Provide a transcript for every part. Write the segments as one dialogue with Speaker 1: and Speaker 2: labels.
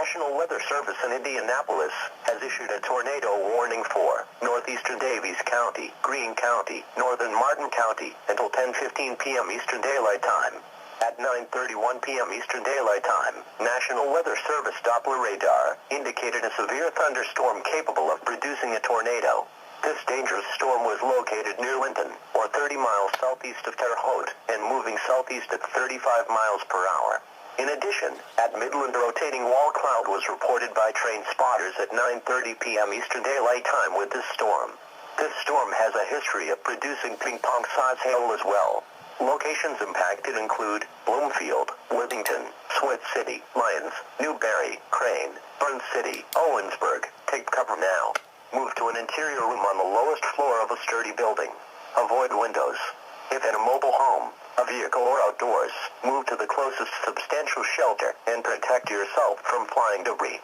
Speaker 1: National Weather Service in Indianapolis has issued a tornado warning for northeastern Davies County, Greene County, northern Martin County until 10:15 p.m. Eastern Daylight Time. At 9:31 p.m. Eastern Daylight Time, National Weather Service Doppler radar indicated a severe thunderstorm capable of producing a tornado. This dangerous storm was located near Linton, or 30 miles southeast of Terre Haute, and moving southeast at 35 miles per hour. In addition, at Midland, a rotating wall cloud was reported by train spotters at 9:30 p.m. Eastern Daylight Time with this storm. This storm has a history of producing ping-pong-size hail as well. Locations impacted include Bloomfield, Worthington, Swift City, Lyons, Newberry, Crane, Burns City, Owensburg. Take cover now. Move to an interior room on the lowest floor of a sturdy building. Avoid windows. If in a mobile home, a vehicle, or outdoors, move to the closest substantial shelter and protect yourself from flying debris.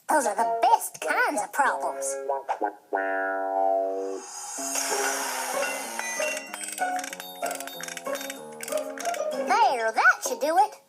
Speaker 2: Those are the best kinds of problems. There, that should do it.